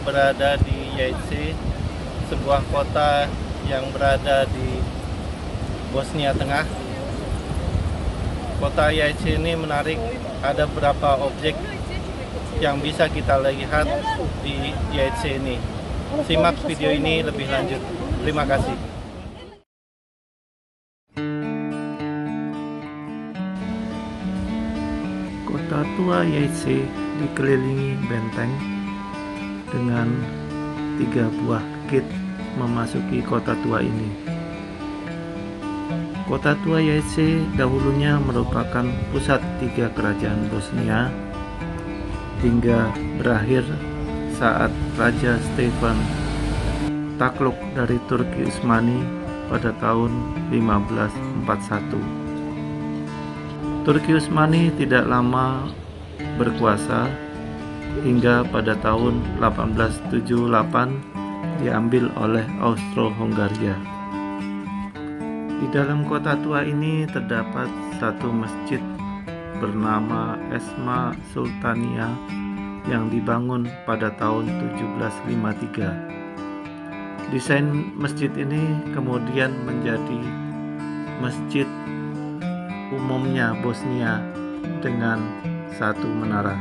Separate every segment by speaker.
Speaker 1: berada di Yaitse, sebuah kota yang berada di Bosnia Tengah. Kota Yaitse ini menarik, ada beberapa objek yang bisa kita lihat di Yaitse ini. Simak video ini lebih lanjut. Terima kasih. Kota tua Yaitse dikelilingi benteng dengan 3 buah gate memasuki kota tua ini. Kota tua Yaitse dahulunya merupakan pusat 3 kerajaan Bosnia hingga berakhir saat Raja Stefan takluk dari Turki Utsmani pada tahun 1541. Turki Utsmani tidak lama berkuasa hingga pada tahun 1878 diambil oleh Austro-Hungaria. Di dalam kota tua ini terdapat satu masjid bernama Esma Sultania yang dibangun pada tahun 1753. Desain masjid ini kemudian menjadi masjid umumnya Bosnia dengan satu menara.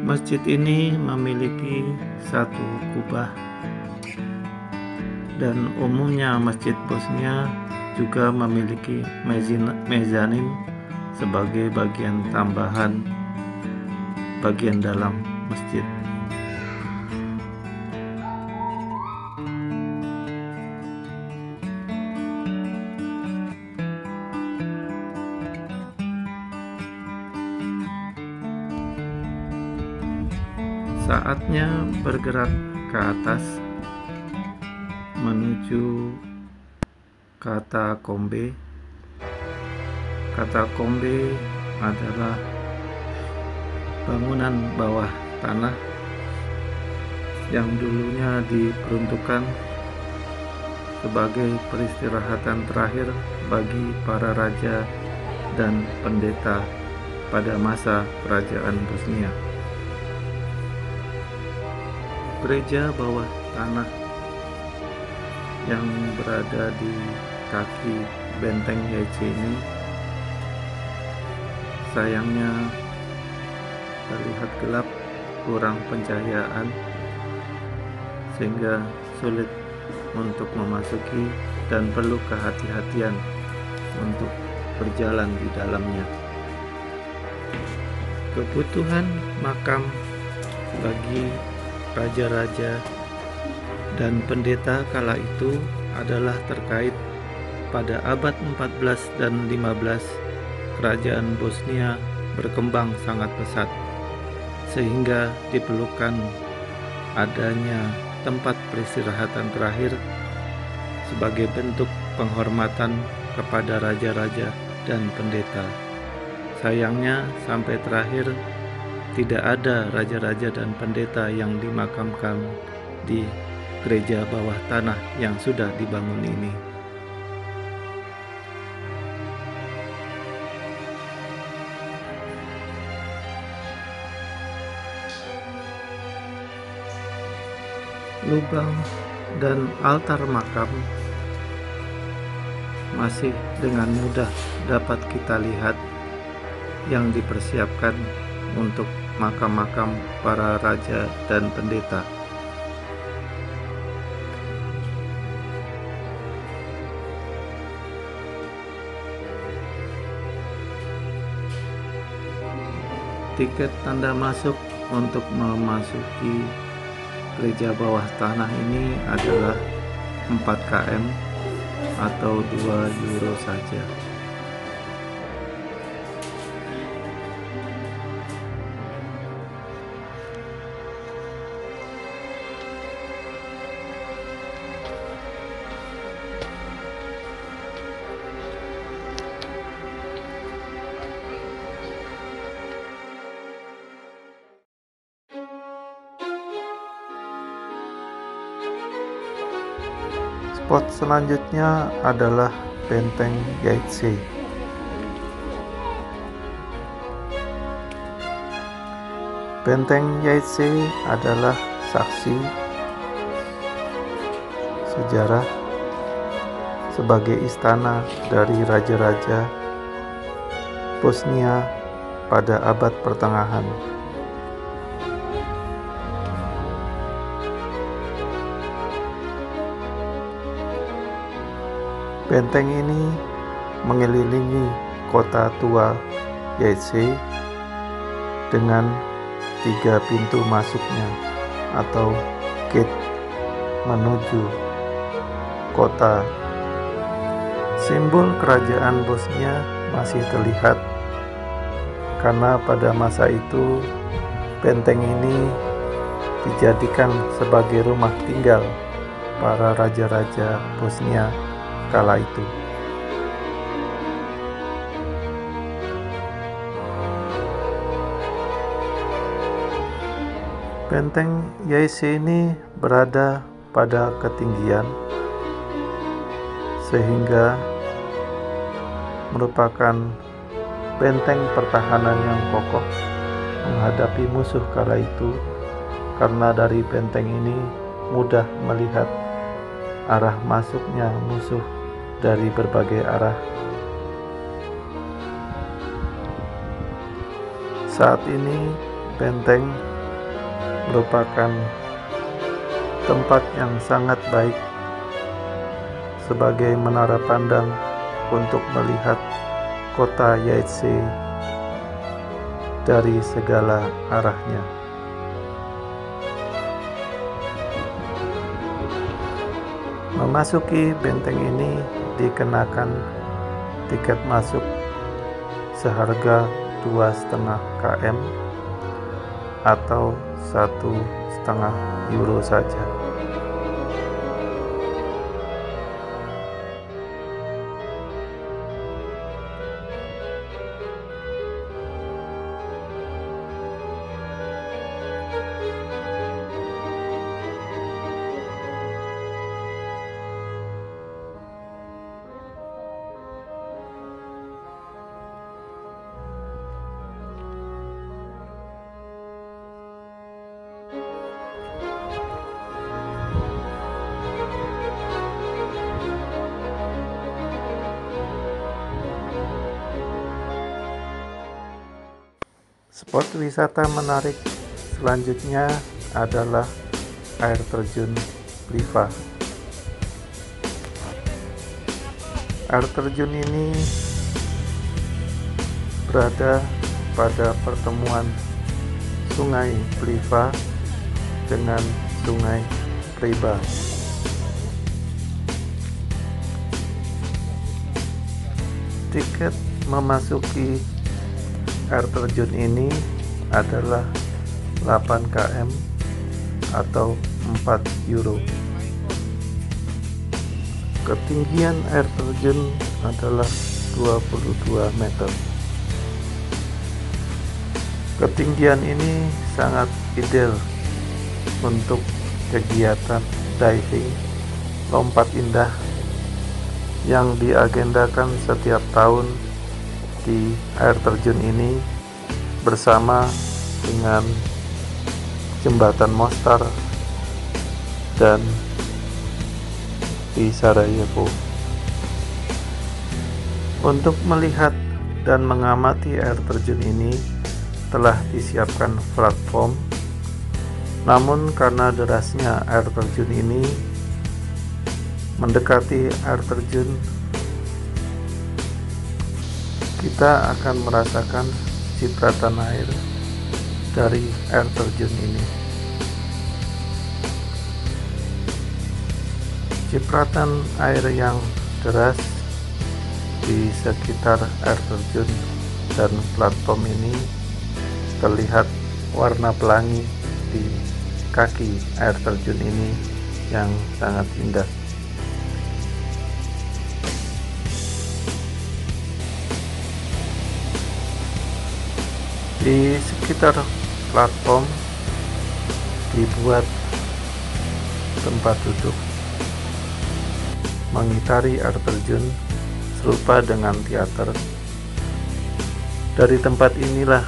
Speaker 1: Masjid ini memiliki satu kubah dan umumnya masjid Bosnia juga memiliki mezanin sebagai bagian tambahan bagian dalam masjid. Saatnya bergerak ke atas menuju katakombe. Katakombe adalah bangunan bawah tanah yang dulunya diperuntukkan sebagai peristirahatan terakhir bagi para raja dan pendeta pada masa kerajaan Bosnia. Gereja bawah tanah yang berada di kaki benteng Yaitse ini sayangnya terlihat gelap, kurang pencahayaan sehingga sulit untuk memasuki dan perlu kehati-hatian untuk berjalan di dalamnya. Kebutuhan makam bagi raja-raja dan pendeta kala itu adalah terkait pada abad 14 dan 15 kerajaan Bosnia berkembang sangat pesat sehingga diperlukan adanya tempat peristirahatan terakhir sebagai bentuk penghormatan kepada raja-raja dan pendeta. Sayangnya sampai terakhir tidak ada raja-raja dan pendeta yang dimakamkan di gereja bawah tanah yang sudah dibangun ini. Lubang dan altar makam masih dengan mudah dapat kita lihat yang dipersiapkan untuk makam-makam para raja dan pendeta. Tiket tanda masuk untuk memasuki gereja bawah tanah ini adalah 4 km atau 2 euro saja. Spot selanjutnya adalah Benteng Yaitse. Benteng Yaitse adalah saksi sejarah sebagai istana dari raja-raja Bosnia pada abad pertengahan. Benteng ini mengelilingi kota tua Yaitse dengan 3 pintu masuknya atau gate menuju kota. Simbol kerajaan Bosnia masih terlihat karena pada masa itu benteng ini dijadikan sebagai rumah tinggal para raja-raja Bosnia kala itu. Benteng Yaitse ini berada pada ketinggian sehingga merupakan benteng pertahanan yang kokoh menghadapi musuh kala itu, karena dari benteng ini mudah melihat arah masuknya musuh dari berbagai arah. Saat ini benteng merupakan tempat yang sangat baik sebagai menara pandang untuk melihat kota Yaitse dari segala arahnya. Memasuki benteng ini dikenakan tiket masuk seharga 2,5 km atau 1,5 euro saja. Spot wisata menarik selanjutnya adalah air terjun Pliva. Air terjun ini berada pada pertemuan Sungai Pliva dengan Sungai Preba. Tiket memasuki air terjun ini adalah 8 km atau 4 euro. Ketinggian air terjun adalah 22 meter. Ketinggian ini sangat ideal untuk kegiatan diving lompat indah yang diagendakan setiap tahun di air terjun ini bersama dengan Jembatan Mostar dan di Sarajevo. Untuk melihat dan mengamati air terjun ini telah disiapkan platform, namun karena derasnya air terjun ini mendekati air terjun, kita akan merasakan cipratan air dari air terjun ini. Cipratan air yang deras di sekitar air terjun dan platform ini terlihat warna pelangi di kaki air terjun ini yang sangat indah. Di sekitar platform dibuat tempat duduk mengitari air terjun serupa dengan teater. Dari tempat inilah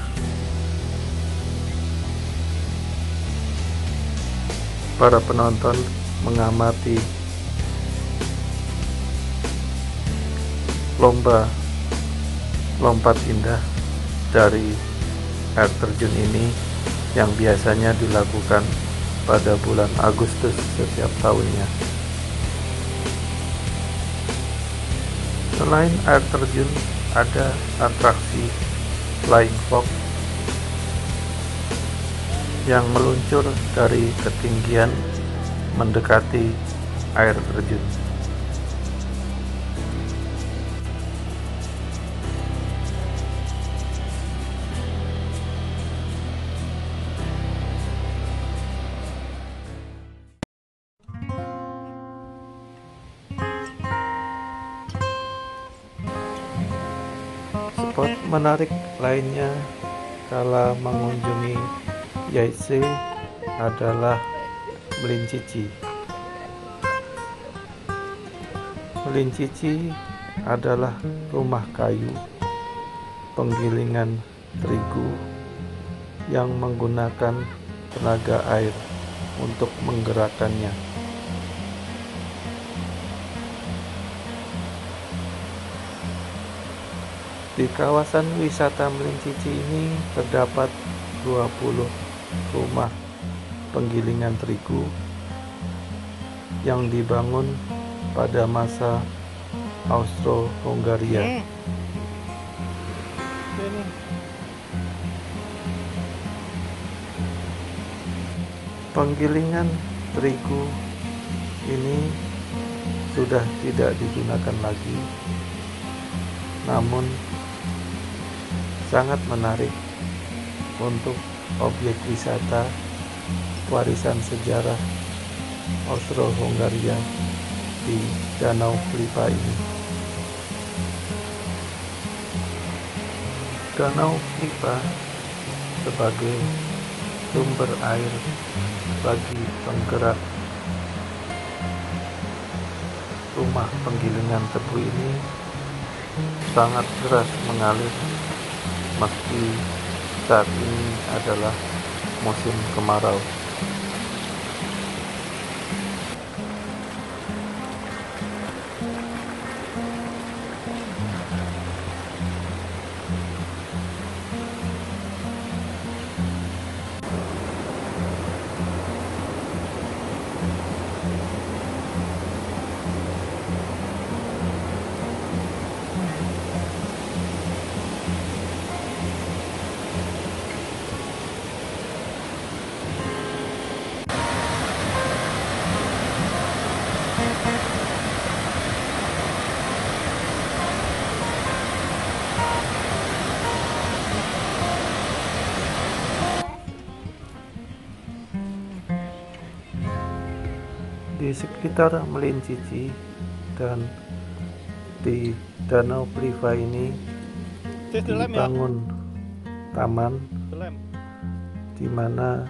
Speaker 1: Para penonton mengamati lomba lompat indah dari air terjun ini yang biasanya dilakukan pada bulan Agustus setiap tahunnya. Selain air terjun, ada atraksi Flying Fox yang meluncur dari ketinggian mendekati air terjun. Spot menarik lainnya kala mengunjungi Yaitse adalah Melincici. Melincici adalah rumah kayu penggilingan terigu yang menggunakan tenaga air untuk menggerakkannya. Di kawasan wisata Melincici ini terdapat 20 rumah penggilingan terigu yang dibangun pada masa Austro-Hungaria. Penggilingan terigu ini sudah tidak digunakan lagi, namun sangat menarik untuk objek wisata warisan sejarah Austro-Hungaria di Danau Pliva ini. Danau Pliva sebagai sumber air bagi penggerak rumah penggilingan tebu ini sangat deras mengalir meski saat ini adalah musim kemarau. Di sekitar Melincici dan di Danau Pliva ini dibangun taman di mana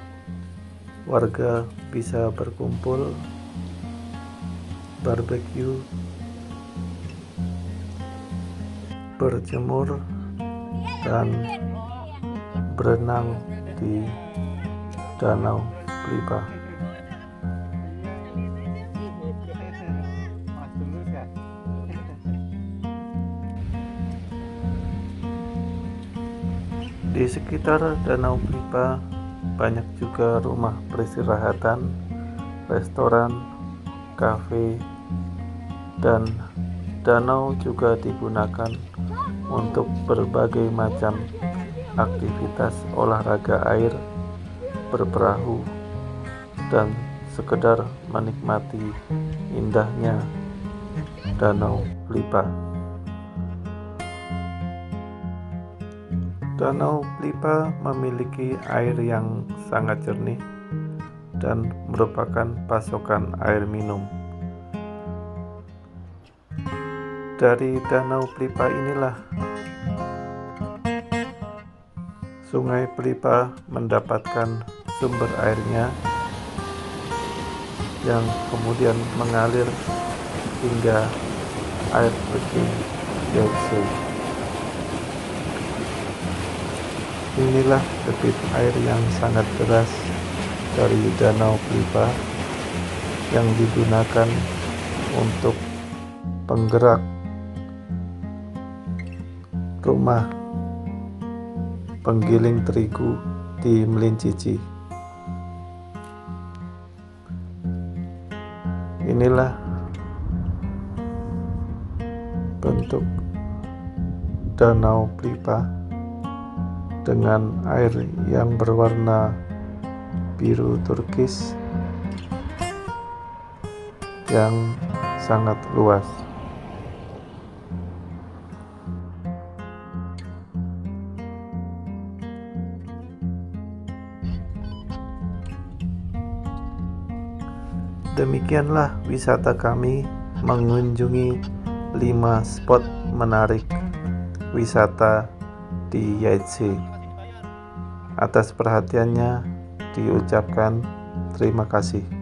Speaker 1: warga bisa berkumpul, barbeque, berjemur, dan berenang di Danau Pliva. Di sekitar Danau Pliva banyak juga rumah peristirahatan, restoran, kafe, dan danau juga digunakan untuk berbagai macam aktivitas olahraga air, berperahu, dan sekedar menikmati indahnya Danau Pliva. Danau Pliva memiliki air yang sangat jernih dan merupakan pasokan air minum. Dari Danau Pliva inilah Sungai Pliva mendapatkan sumber airnya yang kemudian mengalir hingga air terjun Yaitse. Inilah debit air yang sangat deras dari Danau Pliva yang digunakan untuk penggerak rumah penggiling terigu di Melincici. Inilah bentuk Danau Pripa dengan air yang berwarna biru turkis yang sangat luas. Demikianlah wisata kami mengunjungi 5 spot menarik wisata di Yaitse. Atas perhatiannya diucapkan terima kasih.